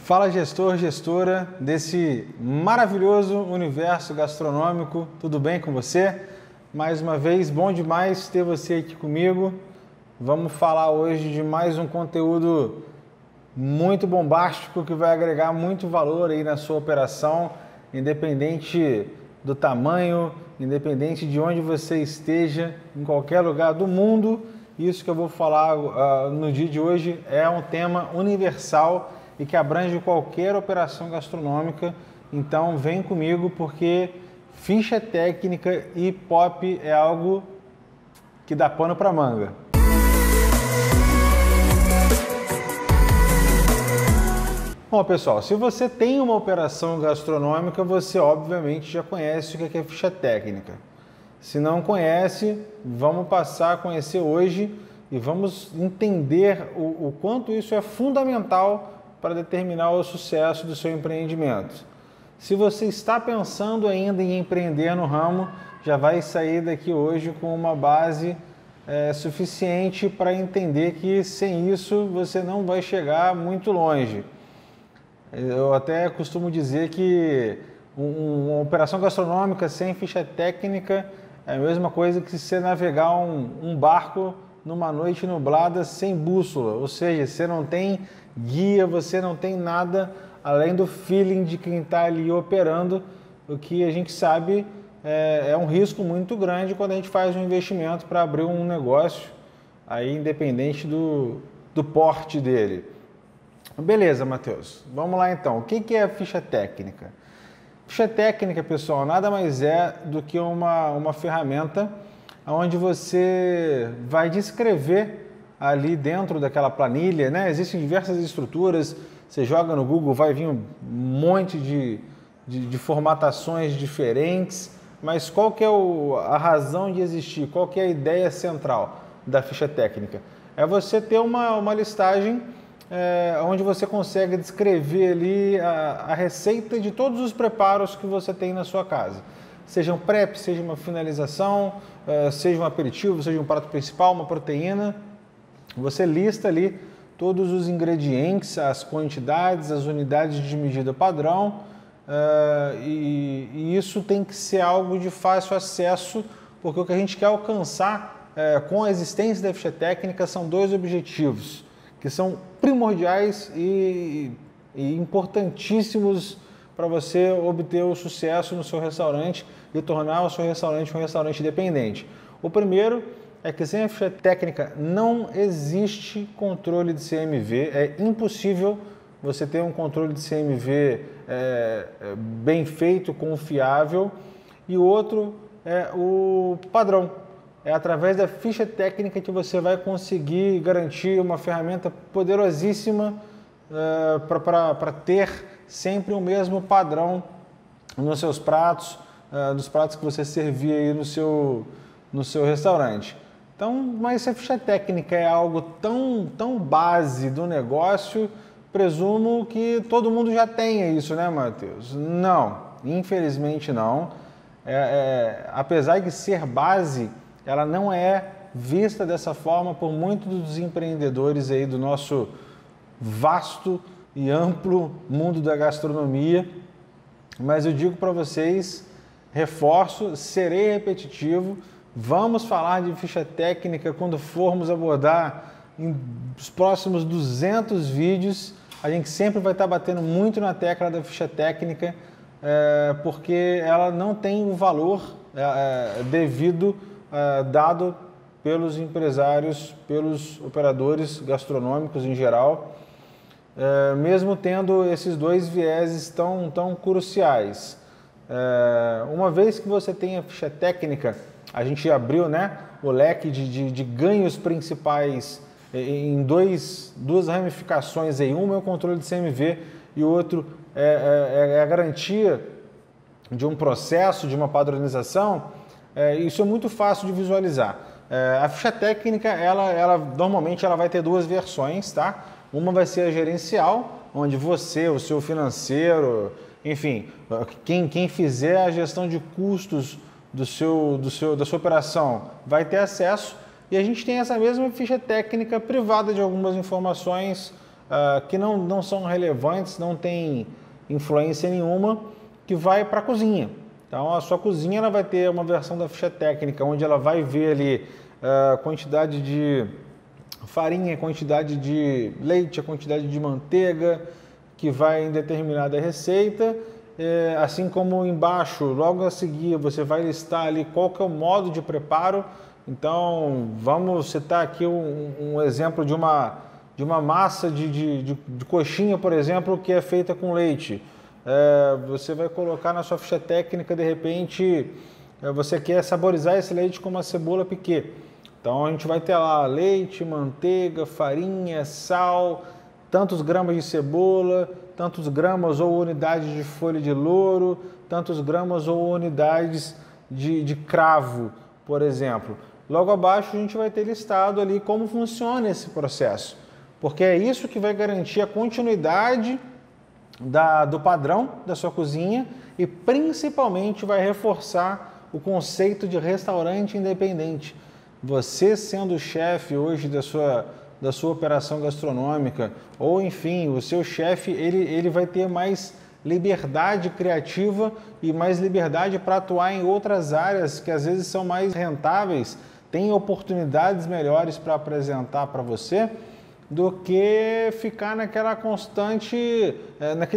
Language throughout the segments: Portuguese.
Fala gestor, gestora desse maravilhoso universo gastronômico, tudo bem com você? Mais uma vez, bom demais ter você aqui comigo. Vamos falar hoje de mais um conteúdo muito bombástico que vai agregar muito valor aí na sua operação, independente do tamanho, independente de onde você esteja, em qualquer lugar do mundo. Isso que eu vou falar no dia de hoje é um tema universal e que abrange qualquer operação gastronômica. Então vem comigo, porque ficha técnica e POP é algo que dá pano para manga. Bom, pessoal, se você tem uma operação gastronômica, você obviamente já conhece o que é ficha técnica. Se não conhece, vamos passar a conhecer hoje e vamos entender o quanto isso é fundamental para determinar o sucesso do seu empreendimento. Se você está pensando ainda em empreender no ramo, já vai sair daqui hoje com uma base suficiente para entender que sem isso você não vai chegar muito longe. Eu até costumo dizer que uma operação gastronômica sem ficha técnica é a mesma coisa que você navegar um barco numa noite nublada sem bússola, ou seja, você não tem guia, você não tem nada além do feeling de quem está ali operando, o que a gente sabe é um risco muito grande quando a gente faz um investimento para abrir um negócio, aí independente do porte dele. Beleza, Matheus, vamos lá então. O que é a ficha técnica? Ficha técnica, pessoal, nada mais é do que uma ferramenta onde você vai descrever ali dentro daquela planilha, né? Existem diversas estruturas, você joga no Google, vai vir um monte de formatações diferentes, mas qual que é a razão de existir? Qual que é a ideia central da ficha técnica? É você ter uma listagem onde você consegue descrever ali a receita de todos os preparos que você tem na sua casa. Seja um prep, seja uma finalização, seja um aperitivo, seja um prato principal, uma proteína. Você lista ali todos os ingredientes, as quantidades, as unidades de medida padrão, e isso tem que ser algo de fácil acesso, porque o que a gente quer alcançar com a existência da ficha técnica são dois objetivos, que são primordiais e importantíssimos para você obter o sucesso no seu restaurante e tornar o seu restaurante um restaurante independente. O primeiro é que sem a ficha técnica não existe controle de CMV, é impossível você ter um controle de CMV bem feito, confiável. E o outro é o padrão. É através da ficha técnica que você vai conseguir garantir uma ferramenta poderosíssima para ter sempre o mesmo padrão nos seus pratos, dos pratos que você servir aí no seu restaurante. Então, mas se a ficha técnica é algo tão base do negócio, presumo que todo mundo já tenha isso, né, Matheus? Não, infelizmente não. Apesar de ser base, ela não é vista dessa forma por muitos dos empreendedores aí do nosso vasto e amplo mundo da gastronomia. Mas eu digo para vocês, reforço, serei repetitivo, vamos falar de ficha técnica quando formos abordar os próximos 200 vídeos. A gente sempre vai estar batendo muito na tecla da ficha técnica, porque ela não tem o valor devido dado pelos empresários, pelos operadores gastronômicos em geral, mesmo tendo esses dois vieses tão cruciais. Uma vez que você tem a ficha técnica, a gente abriu, né, o leque de ganhos principais em duas ramificações. Uma é o controle de CMV e o outro é a garantia de um processo, de uma padronização. Isso é muito fácil de visualizar. A ficha técnica, normalmente ela vai ter duas versões, tá? Uma vai ser a gerencial, onde você, o seu financeiro, enfim, quem fizer a gestão de custos da sua operação vai ter acesso. E a gente tem essa mesma ficha técnica privada de algumas informações que não são relevantes, não tem influência nenhuma, que vai para a cozinha. Então, a sua cozinha ela vai ter uma versão da ficha técnica, onde ela vai ver ali a quantidade de farinha, a quantidade de leite, a quantidade de manteiga, que vai em determinada receita, assim como embaixo, logo a seguir, você vai listar ali qual que é o modo de preparo. Então, vamos citar aqui um exemplo de uma massa de coxinha, por exemplo, que é feita com leite. Você vai colocar na sua ficha técnica, de repente, você quer saborizar esse leite com uma cebola piquê. Então, a gente vai ter lá leite, manteiga, farinha, sal, tantos gramas de cebola, tantos gramas ou unidades de folha de louro, tantos gramas ou unidades de cravo, por exemplo. Logo abaixo a gente vai ter listado ali como funciona esse processo, porque é isso que vai garantir a continuidade do padrão da sua cozinha e principalmente vai reforçar o conceito de restaurante independente. Você sendo o chefe hoje da sua operação gastronômica, ou enfim, o seu chefe, ele vai ter mais liberdade criativa e mais liberdade para atuar em outras áreas que às vezes são mais rentáveis, tem oportunidades melhores para apresentar para você, do que ficar naquele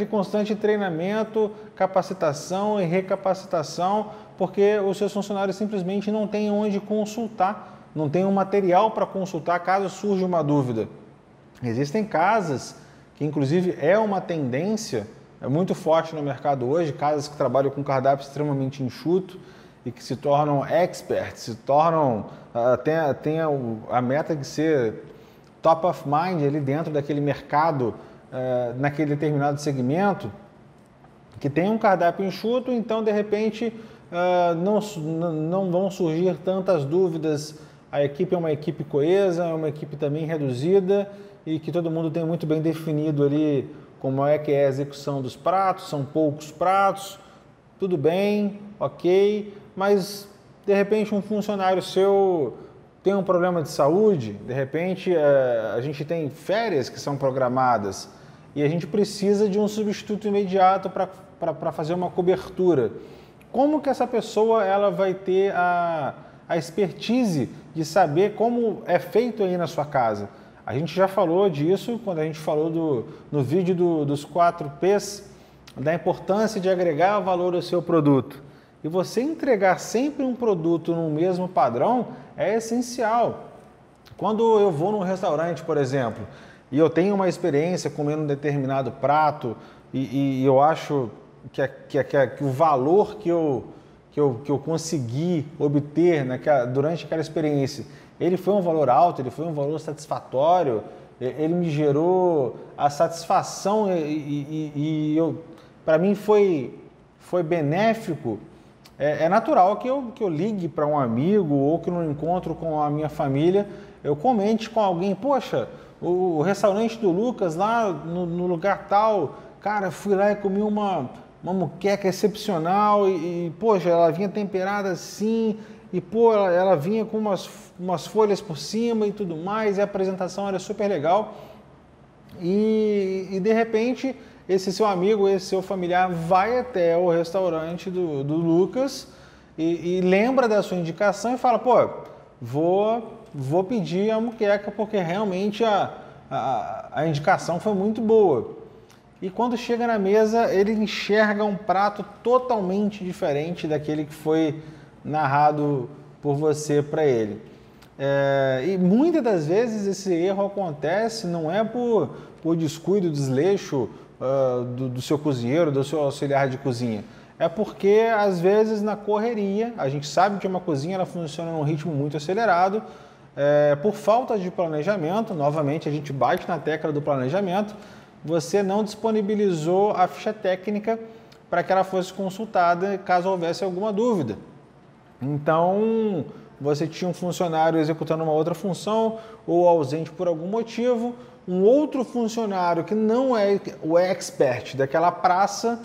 constante treinamento, capacitação e recapacitação, porque os seus funcionários simplesmente não têm onde consultar, não tem um material para consultar caso surja uma dúvida. Existem casas que, inclusive, é uma tendência, é muito forte no mercado hoje, casas que trabalham com cardápio extremamente enxuto e que se tornam experts, se tornam, tem a meta de ser top of mind ali dentro daquele mercado, naquele determinado segmento, que tem um cardápio enxuto, então, de repente, não vão surgir tantas dúvidas. A equipe é uma equipe coesa, é uma equipe também reduzida e que todo mundo tem muito bem definido ali como é que é a execução dos pratos, são poucos pratos, tudo bem, ok, mas de repente um funcionário seu tem um problema de saúde, de repente a gente tem férias que são programadas e a gente precisa de um substituto imediato para fazer uma cobertura. Como que essa pessoa ela vai ter a expertise de saber como é feito aí na sua casa? A gente já falou disso quando a gente falou no vídeo dos 4 P's, da importância de agregar valor ao seu produto. E você entregar sempre um produto no mesmo padrão é essencial. Quando eu vou num restaurante, por exemplo, e eu tenho uma experiência comendo um determinado prato e eu acho que o valor que eu consegui obter durante aquela experiência, ele foi um valor alto, ele foi um valor satisfatório, ele me gerou a satisfação e para mim foi benéfico. É natural que eu ligue para um amigo ou que no encontro com a minha família eu comente com alguém, poxa, o restaurante do Lucas lá no lugar tal, cara, fui lá e comi uma moqueca excepcional e poxa, ela vinha temperada assim e pô, ela vinha com umas folhas por cima e tudo mais, e a apresentação era super legal e de repente esse seu amigo, esse seu familiar vai até o restaurante do Lucas e lembra da sua indicação e fala, pô, vou pedir a moqueca porque realmente a indicação foi muito boa. E quando chega na mesa, ele enxerga um prato totalmente diferente daquele que foi narrado por você para ele. E muitas das vezes esse erro acontece não é por descuido, desleixo do seu cozinheiro, do seu auxiliar de cozinha. É porque, às vezes, na correria, a gente sabe que uma cozinha ela funciona num ritmo muito acelerado, por falta de planejamento, novamente a gente bate na tecla do planejamento, você não disponibilizou a ficha técnica para que ela fosse consultada caso houvesse alguma dúvida. Então, você tinha um funcionário executando uma outra função ou ausente por algum motivo, um outro funcionário que não é o expert daquela praça,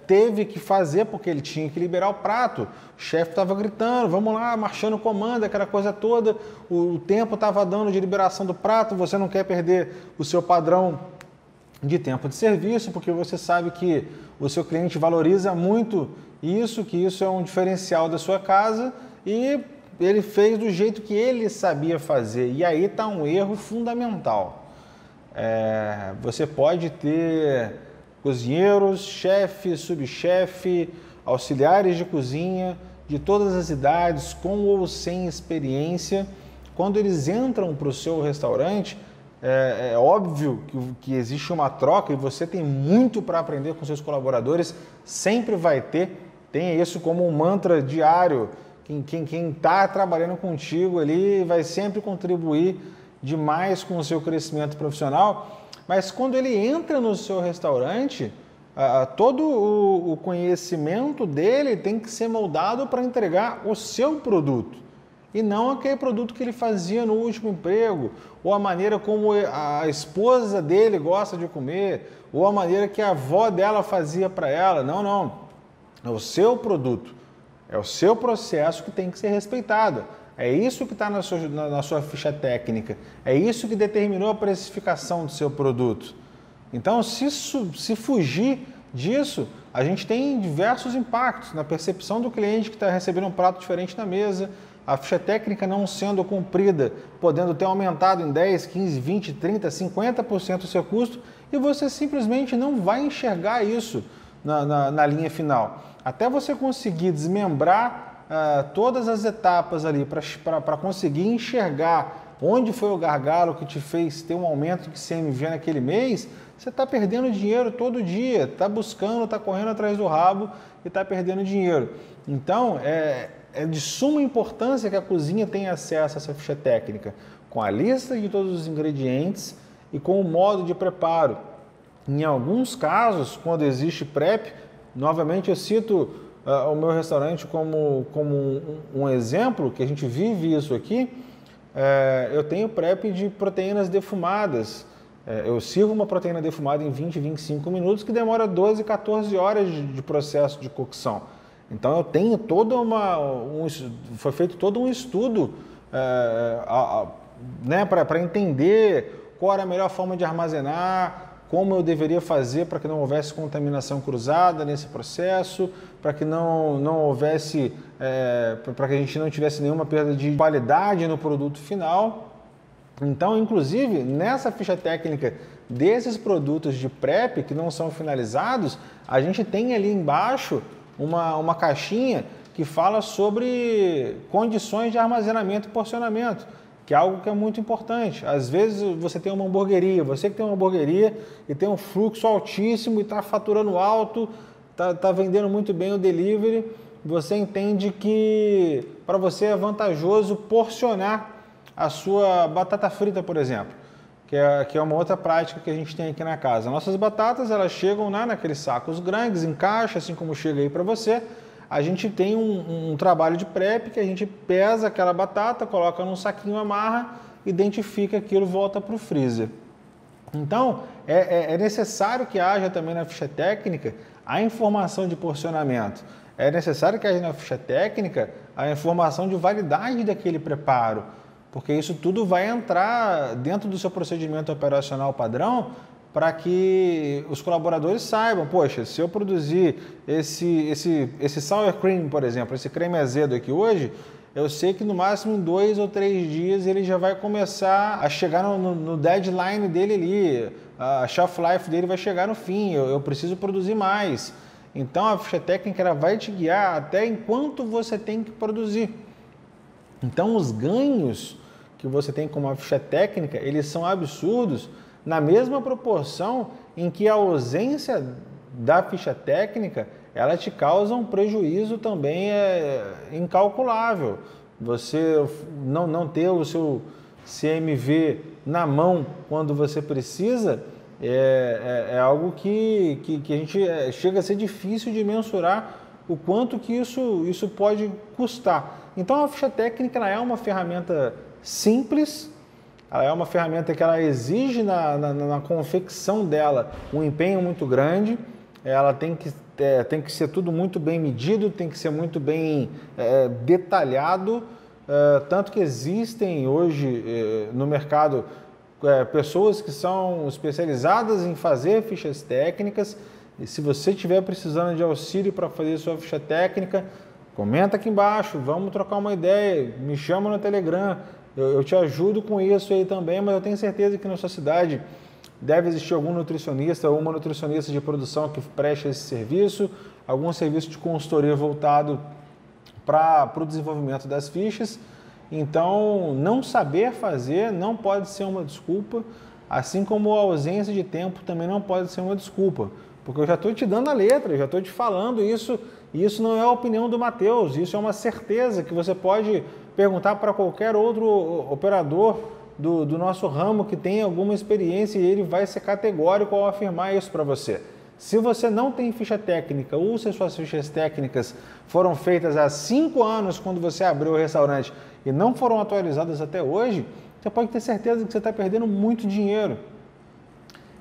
teve que fazer porque ele tinha que liberar o prato. O chefe estava gritando, vamos lá, marchando comando, aquela coisa toda. O tempo estava dando de liberação do prato, você não quer perder o seu padrão de tempo de serviço, porque você sabe que o seu cliente valoriza muito isso, que isso é um diferencial da sua casa, e ele fez do jeito que ele sabia fazer. E aí está um erro fundamental. Você pode ter cozinheiros, chefe, subchefe, auxiliares de cozinha, de todas as idades, com ou sem experiência. Quando eles entram para o seu restaurante, é óbvio que existe uma troca e você tem muito para aprender com seus colaboradores, sempre vai ter. Tenha isso como um mantra diário. Quem está trabalhando contigo ali vai sempre contribuir demais com o seu crescimento profissional. Mas quando ele entra no seu restaurante, todo o conhecimento dele tem que ser moldado para entregar o seu produto. E não aquele produto que ele fazia no último emprego, ou a maneira como a esposa dele gosta de comer, ou a maneira que a avó dela fazia para ela. Não, não. É o seu produto, é o seu processo que tem que ser respeitado. É isso que está na sua ficha técnica, é isso que determinou a precificação do seu produto. Então, se fugir disso, a gente tem diversos impactos na percepção do cliente que está recebendo um prato diferente na mesa, a ficha técnica não sendo cumprida, podendo ter aumentado em 10, 15, 20, 30, 50% o seu custo, e você simplesmente não vai enxergar isso na linha final. Até você conseguir desmembrar todas as etapas ali para conseguir enxergar onde foi o gargalo que te fez ter um aumento de CMV naquele mês, você está perdendo dinheiro todo dia, está buscando, está correndo atrás do rabo e está perdendo dinheiro. Então, é de suma importância que a cozinha tenha acesso a essa ficha técnica, com a lista de todos os ingredientes e com o modo de preparo. Em alguns casos, quando existe PrEP, novamente eu cito o meu restaurante como um exemplo, que a gente vive isso aqui, eu tenho PrEP de proteínas defumadas. Eu sirvo uma proteína defumada em 20, 25 minutos, que demora 12, 14 horas de processo de cocção. Então eu tenho foi feito todo um estudo para entender qual era a melhor forma de armazenar, como eu deveria fazer para que não houvesse contaminação cruzada nesse processo, para que não houvesse, para que a gente não tivesse nenhuma perda de qualidade no produto final. Então, inclusive, nessa ficha técnica desses produtos de PrEP que não são finalizados, a gente tem ali embaixo uma caixinha que fala sobre condições de armazenamento e porcionamento, que é algo que é muito importante. Às vezes você tem uma hamburgueria, você que tem uma hamburgueria e tem um fluxo altíssimo e está faturando alto, está vendendo muito bem o delivery, você entende que para você é vantajoso porcionar a sua batata frita, por exemplo, que é uma outra prática que a gente tem aqui na casa. Nossas batatas, elas chegam naqueles sacos grandes, em caixa, assim como chega aí para você. A gente tem um trabalho de PrEP que a gente pesa aquela batata, coloca num saquinho, amarra, identifica aquilo, volta para o freezer. Então, é necessário que haja também na ficha técnica a informação de porcionamento. É necessário que haja na ficha técnica a informação de validade daquele preparo, porque isso tudo vai entrar dentro do seu procedimento operacional padrão para que os colaboradores saibam, poxa, se eu produzir esse sour cream, por exemplo, esse creme azedo aqui hoje, eu sei que no máximo em 2 ou 3 dias ele já vai começar a chegar no deadline dele ali, a shelf life dele vai chegar no fim, eu preciso produzir mais. Então a ficha técnica ela vai te guiar até enquanto você tem que produzir. Então os ganhos que você tem com uma ficha técnica, eles são absurdos na mesma proporção em que a ausência da ficha técnica, ela te causa um prejuízo também incalculável. Você não ter o seu CMV na mão quando você precisa, é algo que a gente chega a ser difícil de mensurar o quanto que isso pode custar. Então a ficha técnica ela é uma ferramenta simples, ela é uma ferramenta que ela exige na confecção dela um empenho muito grande, ela tem que ser tudo muito bem medido, tem que ser muito bem detalhado, tanto que existem hoje no mercado pessoas que são especializadas em fazer fichas técnicas, e se você estiver precisando de auxílio para fazer sua ficha técnica, comenta aqui embaixo, vamos trocar uma ideia, me chama no Telegram, eu te ajudo com isso aí também, mas eu tenho certeza que na sua cidade deve existir algum nutricionista ou uma nutricionista de produção que preste esse serviço, algum serviço de consultoria voltado para o desenvolvimento das fichas. Então, não saber fazer não pode ser uma desculpa, assim como a ausência de tempo também não pode ser uma desculpa, porque eu já estou te dando a letra, eu já estou te falando isso, e isso não é a opinião do Matheus, isso é uma certeza que você pode perguntar para qualquer outro operador do nosso ramo que tem alguma experiência e ele vai ser categórico ao afirmar isso para você. Se você não tem ficha técnica ou se as suas fichas técnicas foram feitas há 5 anos quando você abriu o restaurante e não foram atualizadas até hoje, você pode ter certeza que você está perdendo muito dinheiro.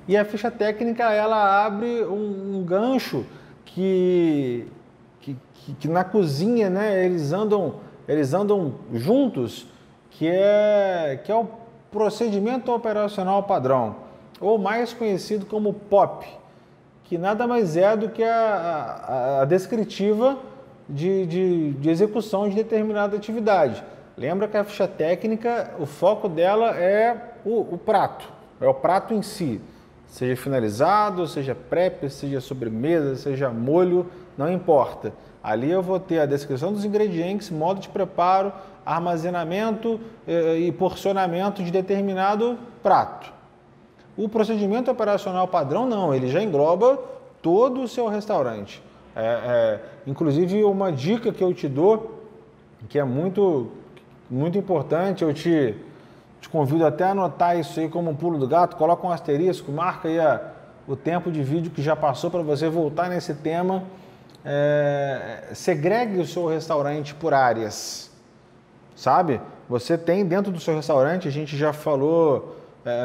E a ficha técnica, ela abre um gancho que na cozinha, né, eles andam juntos, que é o procedimento operacional padrão, ou mais conhecido como POP, que nada mais é do que a descritiva de execução de determinada atividade. Lembra que a ficha técnica, o foco dela é o prato, é o prato em si, seja finalizado, seja prep, seja sobremesa, seja molho, não importa. Ali eu vou ter a descrição dos ingredientes, modo de preparo, armazenamento e porcionamento de determinado prato. O procedimento operacional padrão não, ele já engloba todo o seu restaurante. Inclusive uma dica que eu te dou, que é muito importante, eu te convido até a anotar isso aí como um pulo do gato, coloca um asterisco, marca aí o tempo de vídeo que já passou para você voltar nesse tema. Segregue o seu restaurante por áreas, sabe? Você tem dentro do seu restaurante, a gente já falou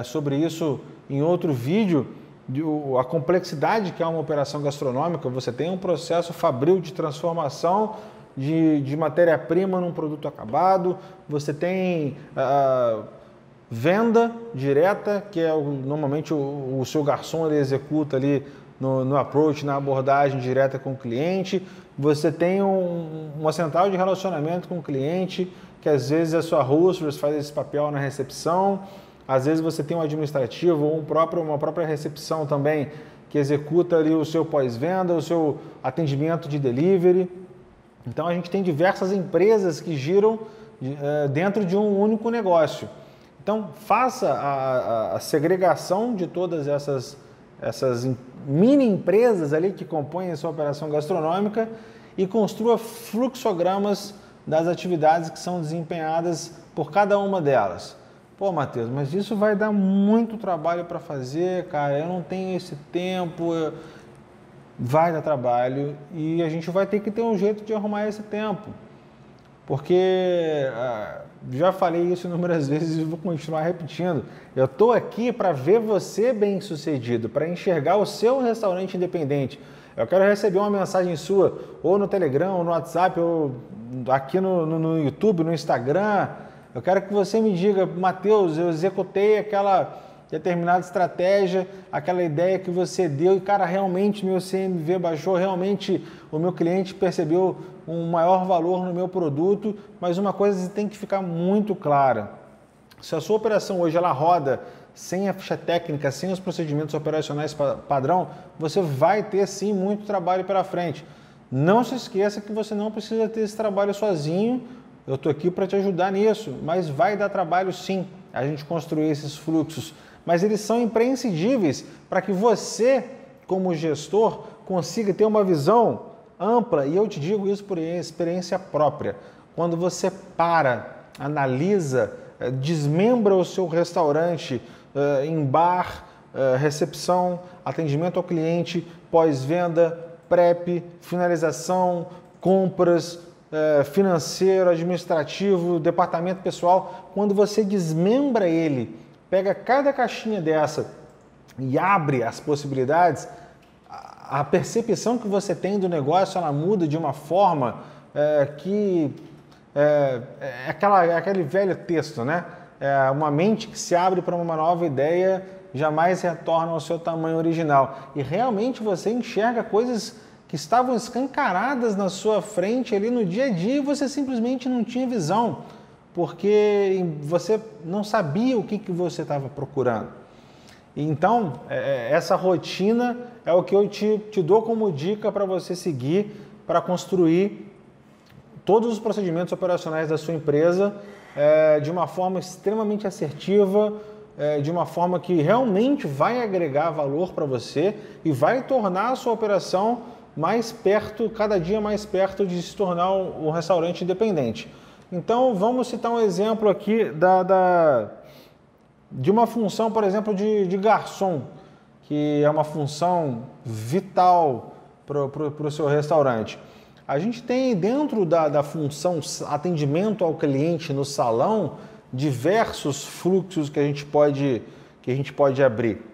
sobre isso em outro vídeo, a complexidade que é uma operação gastronômica. Você tem um processo fabril de transformação de matéria-prima num produto acabado, você tem venda direta, que é normalmente o seu garçom ele executa ali no approach, na abordagem direta com o cliente. Você tem uma central de relacionamento com o cliente, que às vezes a sua hostess faz esse papel na recepção, às vezes você tem um administrativo ou uma própria recepção também, que executa ali o seu pós-venda, o seu atendimento de delivery. Então a gente tem diversas empresas que giram dentro de um único negócio. Então faça a segregação de todas essas mini empresas ali que compõem a sua operação gastronômica e construa fluxogramas das atividades que são desempenhadas por cada uma delas. Pô, Matheus, mas isso vai dar muito trabalho para fazer, cara, eu não tenho esse tempo. Vai dar trabalho e a gente vai ter que ter um jeito de arrumar esse tempo. Porque já falei isso inúmeras vezes e vou continuar repetindo. Eu estou aqui para ver você bem sucedido, para enxergar o seu restaurante independente. Eu quero receber uma mensagem sua, ou no Telegram, ou no WhatsApp, ou aqui no YouTube, no Instagram. Eu quero que você me diga, Matheus, eu executei aquela determinada estratégia, aquela ideia que você deu e, cara, realmente meu CMV baixou, realmente o meu cliente percebeu um maior valor no meu produto, mas uma coisa tem que ficar muito clara. Se a sua operação hoje ela roda sem a ficha técnica, sem os procedimentos operacionais padrão, você vai ter sim muito trabalho pela frente. Não se esqueça que você não precisa ter esse trabalho sozinho, eu estou aqui para te ajudar nisso, mas vai dar trabalho sim a gente construir esses fluxos. Mas eles são imprescindíveis para que você, como gestor, consiga ter uma visão ampla, e eu te digo isso por experiência própria. Quando você analisa, desmembra o seu restaurante em bar, recepção, atendimento ao cliente, pós-venda, prep, finalização, compras, financeiro, administrativo, departamento pessoal, quando você desmembra ele, pega cada caixinha dessa e abre as possibilidades, a percepção que você tem do negócio, ela muda de uma forma que aquele velho texto, né? Uma mente que se abre para uma nova ideia jamais retorna ao seu tamanho original. E realmente você enxerga coisas que estavam escancaradas na sua frente ali no dia a dia e você simplesmente não tinha visão, porque você não sabia o que você estava procurando. Então, essa rotina é o que eu te dou como dica para você seguir para construir todos os procedimentos operacionais da sua empresa de uma forma extremamente assertiva, de uma forma que realmente vai agregar valor para você e vai tornar a sua operação mais perto, cada dia mais perto de se tornar um restaurante independente. Então, vamos citar um exemplo aqui de uma função, por exemplo, de garçom, que é uma função vital para o seu restaurante. A gente tem dentro da função atendimento ao cliente no salão diversos fluxos que a gente pode abrir.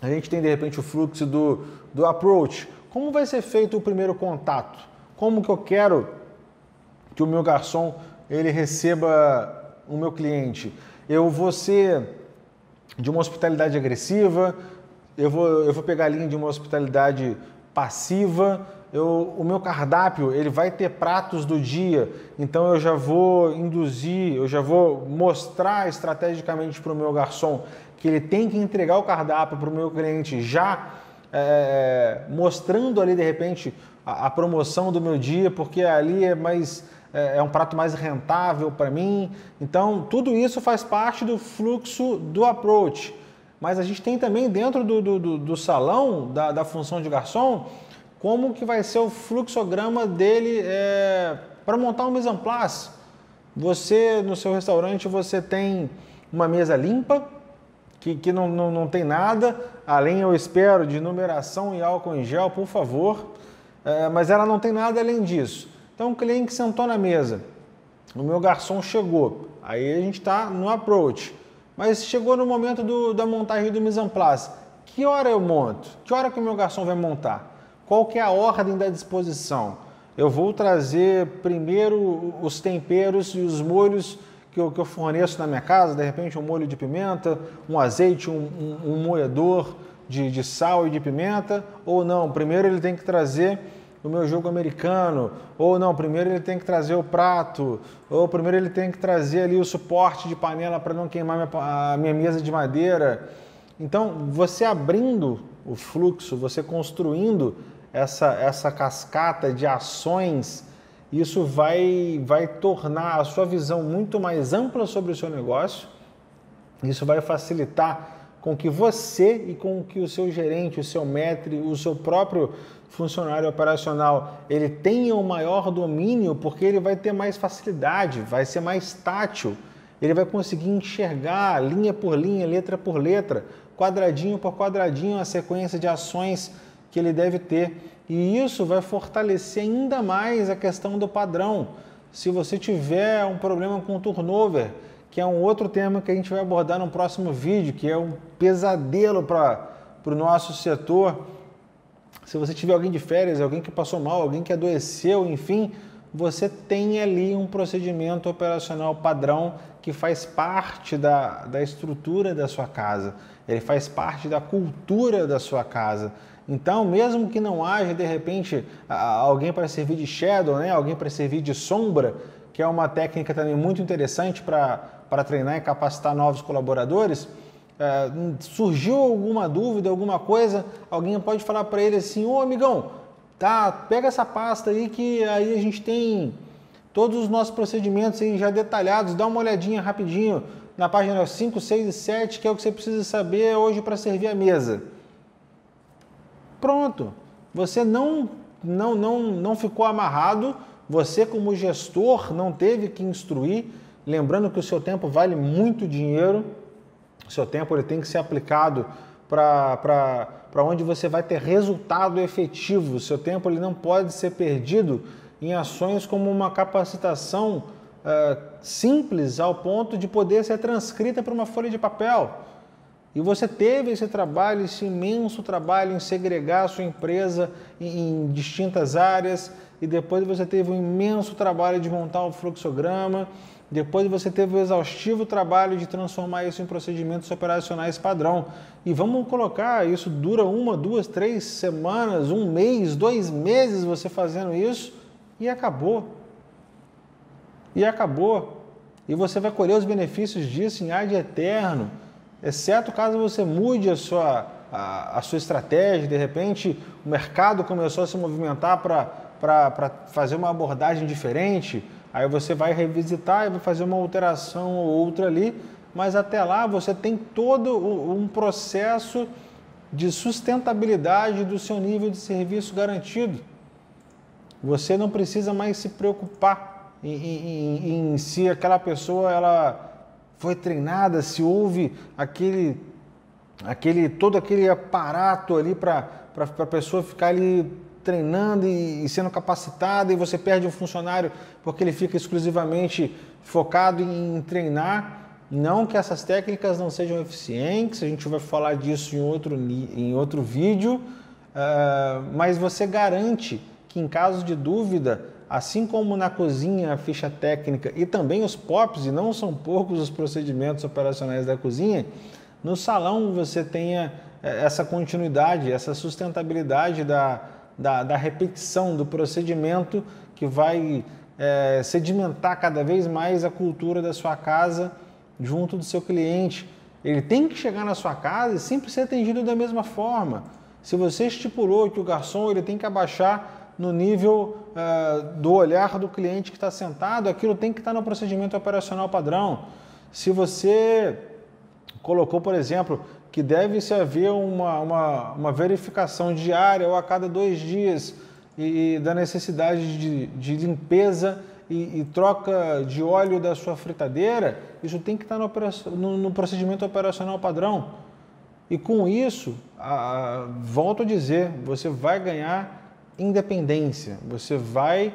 A gente tem de repente o fluxo do approach. Como vai ser feito o primeiro contato? Como que eu quero que o meu garçom ele receba o meu cliente? Eu vou ser de uma hospitalidade agressiva, eu vou pegar a linha de uma hospitalidade passiva, o meu cardápio ele vai ter pratos do dia, então eu já vou induzir, eu já vou mostrar estrategicamente para o meu garçom que ele tem que entregar o cardápio para o meu cliente já mostrando ali de repente a promoção do meu dia, porque ali é um prato mais rentável para mim. Então tudo isso faz parte do fluxo do approach. Mas a gente tem também dentro do salão, da função de garçom, como que vai ser o fluxograma dele para montar um mise en place. Você, no seu restaurante, você tem uma mesa limpa, que não tem nada, além, eu espero, de numeração e álcool em gel, por favor, mas ela não tem nada além disso. Então, o cliente sentou na mesa, o meu garçom chegou, aí a gente está no approach, mas chegou no momento da montagem do mise en place. Que hora eu monto? Que hora que o meu garçom vai montar? Qual que é a ordem da disposição? Eu vou trazer primeiro os temperos e os molhos que eu forneço na minha casa, de repente um molho de pimenta, um azeite, um moedor de sal e de pimenta, ou não, primeiro ele tem que trazer o meu jogo americano, ou não, primeiro ele tem que trazer o prato, ou primeiro ele tem que trazer ali o suporte de panela para não queimar a minha mesa de madeira. Então, você abrindo o fluxo, você construindo essa cascata de ações, isso vai tornar a sua visão muito mais ampla sobre o seu negócio. Isso vai facilitar com que você e com que o seu gerente, o seu maître, o seu próprio funcionário operacional, ele tenha um maior domínio, porque ele vai ter mais facilidade, vai ser mais tátil, ele vai conseguir enxergar linha por linha, letra por letra, quadradinho por quadradinho, a sequência de ações que ele deve ter. E isso vai fortalecer ainda mais a questão do padrão. Se você tiver um problema com turnover, que é um outro tema que a gente vai abordar no próximo vídeo, que é um pesadelo para o nosso setor. Se você tiver alguém de férias, alguém que passou mal, alguém que adoeceu, enfim, você tem ali um procedimento operacional padrão que faz parte da estrutura da sua casa, ele faz parte da cultura da sua casa. Então, mesmo que não haja, de repente, alguém para servir de shadow, né? Alguém para servir de sombra, que é uma técnica também muito interessante para treinar e capacitar novos colaboradores, surgiu alguma dúvida, alguma coisa, alguém pode falar para ele assim: ô amigão, tá, pega essa pasta aí que aí a gente tem todos os nossos procedimentos aí já detalhados, dá uma olhadinha rapidinho na página 5, 6 e 7, que é o que você precisa saber hoje para servir a mesa. Pronto, você não ficou amarrado, você como gestor não teve que instruir, lembrando que o seu tempo vale muito dinheiro, o seu tempo ele tem que ser aplicado para onde você vai ter resultado efetivo, o seu tempo ele não pode ser perdido em ações como uma capacitação simples ao ponto de poder ser transcrita para uma folha de papel. E você teve esse trabalho, esse imenso trabalho em segregar a sua empresa em distintas áreas, e depois você teve um imenso trabalho de montar o fluxograma, depois você teve o exaustivo trabalho de transformar isso em procedimentos operacionais padrão. E vamos colocar, isso dura 1, 2, 3 semanas, 1 mês, 2 meses você fazendo isso, e acabou. E acabou. E você vai colher os benefícios disso em ad eterno, exceto caso você mude a sua estratégia, de repente o mercado começou a se movimentar para fazer uma abordagem diferente, aí você vai revisitar e vai fazer uma alteração ou outra ali, mas até lá você tem todo um processo de sustentabilidade do seu nível de serviço garantido. Você não precisa mais se preocupar em se aquela pessoa ela foi treinada, se houve todo aquele aparato ali para a pessoa ficar ali treinando e sendo capacitada, e você perde um funcionário porque ele fica exclusivamente focado em treinar. Não que essas técnicas não sejam eficientes, a gente vai falar disso em outro vídeo, mas você garante que em caso de dúvida, assim como na cozinha a ficha técnica e também os POPs, e não são poucos os procedimentos operacionais da cozinha, no salão você tenha essa continuidade, essa sustentabilidade da repetição do procedimento que vai sedimentar cada vez mais a cultura da sua casa junto do seu cliente. Ele tem que chegar na sua casa e sempre ser atendido da mesma forma. Se você estipulou que o garçom ele tem que abaixar no nível do olhar do cliente que está sentado, aquilo tem que estar no procedimento operacional padrão. Se você colocou, por exemplo, que deve-se haver uma verificação diária ou a cada 2 dias e da necessidade de limpeza e troca de óleo da sua fritadeira, isso tem que estar no procedimento operacional padrão. E com isso, volto a dizer, você vai ganhar independência, você vai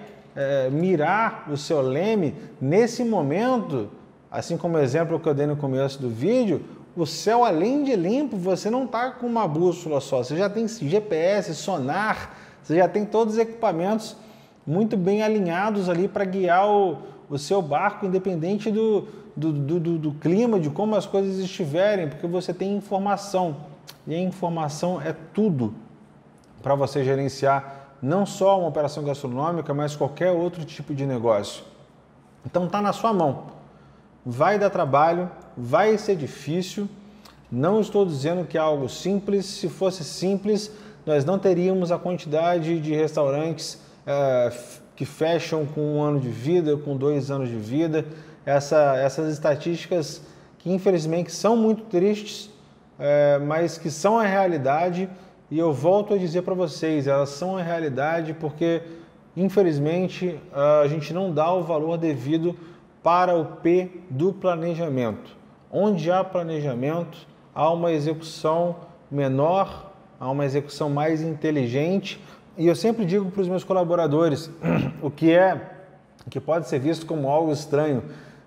mirar o seu leme nesse momento, assim como o exemplo que eu dei no começo do vídeo, o céu além de limpo, você não está com uma bússola só, você já tem GPS, sonar, você já tem todos os equipamentos muito bem alinhados ali para guiar o seu barco, independente do clima, de como as coisas estiverem, porque você tem informação, e a informação é tudo para você gerenciar não só uma operação gastronômica, mas qualquer outro tipo de negócio. Então está na sua mão. Vai dar trabalho, vai ser difícil. Não estou dizendo que é algo simples. Se fosse simples, nós não teríamos a quantidade de restaurantes que fecham com 1 ano de vida, com 2 anos de vida. Essas estatísticas que infelizmente são muito tristes, mas que são a realidade. E eu volto a dizer para vocês, elas são a realidade porque, infelizmente, a gente não dá o valor devido para o P do planejamento. Onde há planejamento, há uma execução menor, há uma execução mais inteligente. E eu sempre digo para os meus colaboradores, o que pode ser visto como algo estranho,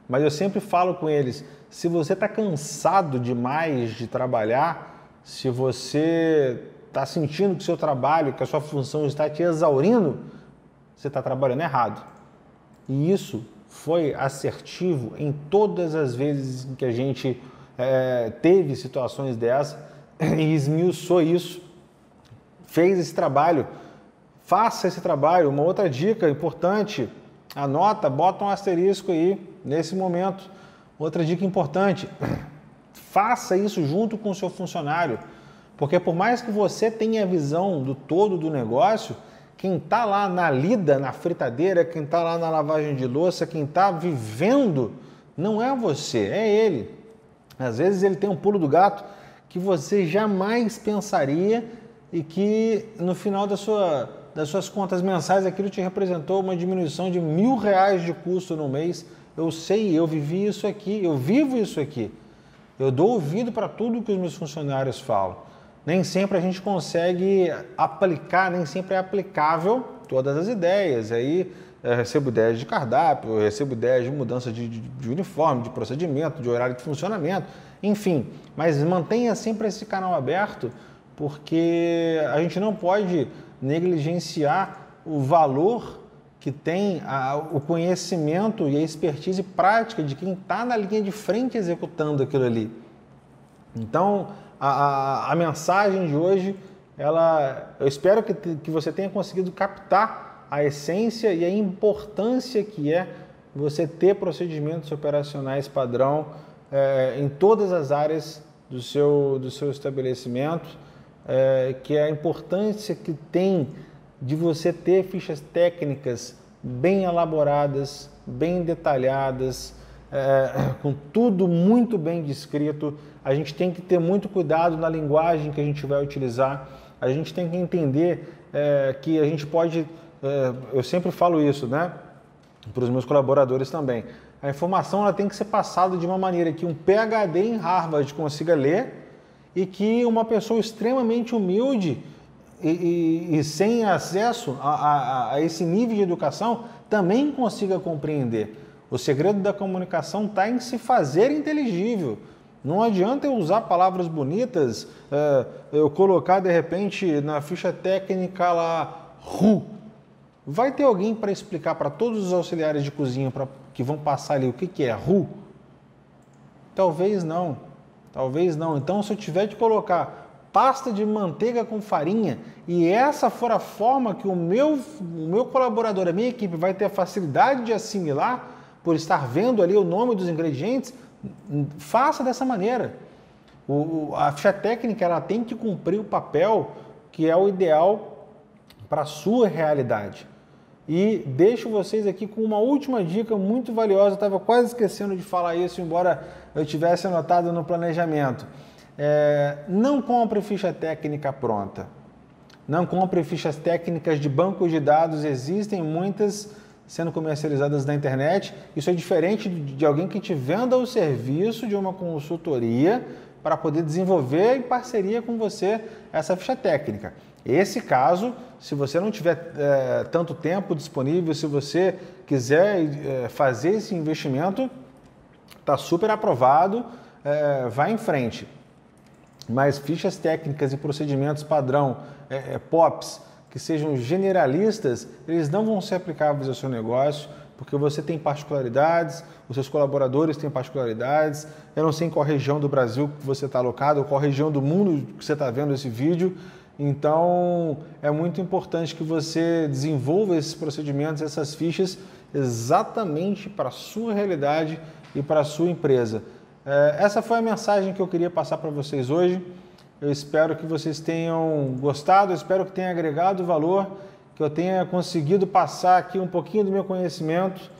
mas eu sempre falo com eles, se você está cansado demais de trabalhar, se você está sentindo que o seu trabalho, que a sua função está te exaurindo, você está trabalhando errado. E isso foi assertivo em todas as vezes em que a gente teve situações dessas e esmiuçou isso, fez esse trabalho. Faça esse trabalho. Uma outra dica importante, anota, bota um asterisco aí nesse momento. Outra dica importante, faça isso junto com o seu funcionário. Porque por mais que você tenha a visão do todo do negócio, quem está lá na lida, na fritadeira, quem está lá na lavagem de louça, quem está vivendo, não é você, é ele. Às vezes ele tem um pulo do gato que você jamais pensaria e que no final das suas contas mensais aquilo te representou uma diminuição de R$1.000 de custo no mês. Eu sei, eu vivi isso aqui, eu vivo isso aqui. Eu dou ouvido para tudo que os meus funcionários falam. Nem sempre a gente consegue aplicar, nem sempre é aplicável todas as ideias. Aí eu recebo ideias de cardápio, eu recebo ideias de mudança de uniforme, de procedimento, de horário de funcionamento. enfim. Mas mantenha sempre esse canal aberto, porque a gente não pode negligenciar o valor que tem o conhecimento e a expertise prática de quem está na linha de frente executando aquilo ali. Então, a mensagem de hoje, eu espero que você tenha conseguido captar a essência e a importância que é você ter procedimentos operacionais padrão em todas as áreas do seu estabelecimento, que é a importância que tem de você ter fichas técnicas bem elaboradas, bem detalhadas, com tudo muito bem descrito. A gente tem que ter muito cuidado na linguagem que a gente vai utilizar. A gente tem que entender que a gente pode, eu sempre falo isso, né, para os meus colaboradores também. A informação ela tem que ser passada de uma maneira que um PhD em Harvard consiga ler e que uma pessoa extremamente humilde e sem acesso a esse nível de educação também consiga compreender. O segredo da comunicação está em se fazer inteligível. Não adianta eu usar palavras bonitas, eu colocar de repente na ficha técnica lá, RU. Vai ter alguém para explicar para todos os auxiliares de cozinha que vão passar ali o que é RU? Talvez não. Talvez não. Então, se eu tiver de colocar pasta de manteiga com farinha e essa for a forma que o meu colaborador, a minha equipe vai ter a facilidade de assimilar por estar vendo ali o nome dos ingredientes, faça dessa maneira. A ficha técnica ela tem que cumprir o papel que é o ideal para a sua realidade. E deixo vocês aqui com uma última dica muito valiosa. Eu estava quase esquecendo de falar isso, embora eu tivesse anotado no planejamento. Não compre ficha técnica pronta. Não compre fichas técnicas de bancos de dados. Existem muitas sendo comercializadas na internet. Isso é diferente de alguém que te venda o serviço de uma consultoria para poder desenvolver em parceria com você essa ficha técnica. Esse caso, se você não tiver tanto tempo disponível, se você quiser fazer esse investimento, está super aprovado, vai em frente. Mas fichas técnicas e procedimentos padrão, POPs, que sejam generalistas, eles não vão ser aplicáveis ao seu negócio, porque você tem particularidades, os seus colaboradores têm particularidades. Eu não sei em qual região do Brasil que você está alocado, ou qual região do mundo que você está vendo esse vídeo. Então, é muito importante que você desenvolva esses procedimentos, essas fichas, exatamente para a sua realidade e para a sua empresa. Essa foi a mensagem que eu queria passar para vocês hoje. Eu espero que vocês tenham gostado, eu espero que tenha agregado valor, que eu tenha conseguido passar aqui um pouquinho do meu conhecimento.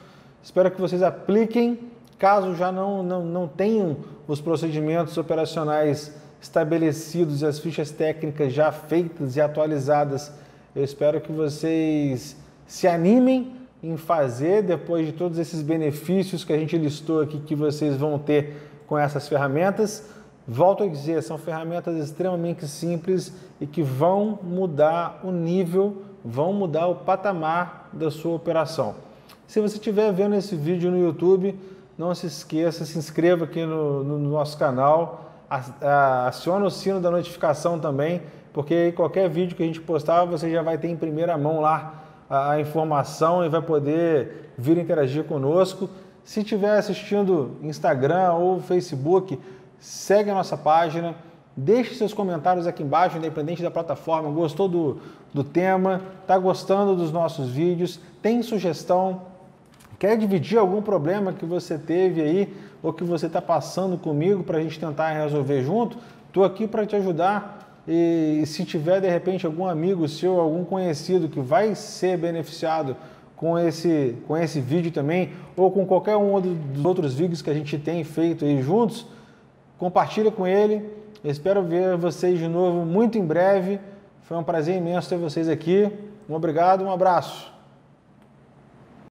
Espero que vocês apliquem, caso já não tenham os procedimentos operacionais estabelecidos e as fichas técnicas já feitas e atualizadas. Eu espero que vocês se animem em fazer, depois de todos esses benefícios que a gente listou aqui, que vocês vão ter com essas ferramentas. Volto a dizer, são ferramentas extremamente simples e que vão mudar o nível, vão mudar o patamar da sua operação. Se você estiver vendo esse vídeo no YouTube, não se esqueça, se inscreva aqui no nosso canal, aciona o sino da notificação também, porque qualquer vídeo que a gente postar, você já vai ter em primeira mão lá a informação e vai poder vir interagir conosco. Se estiver assistindo Instagram ou Facebook, segue a nossa página, deixe seus comentários aqui embaixo, independente da plataforma. Gostou do tema? Está gostando dos nossos vídeos? Tem sugestão? Quer dividir algum problema que você teve aí ou que você está passando comigo para a gente tentar resolver junto? Estou aqui para te ajudar e se tiver de repente algum amigo seu, algum conhecido que vai ser beneficiado com esse vídeo também ou com qualquer um dos outros vídeos que a gente tem feito aí juntos, compartilha com ele. Eu espero ver vocês de novo muito em breve. Foi um prazer imenso ter vocês aqui. Um obrigado, um abraço.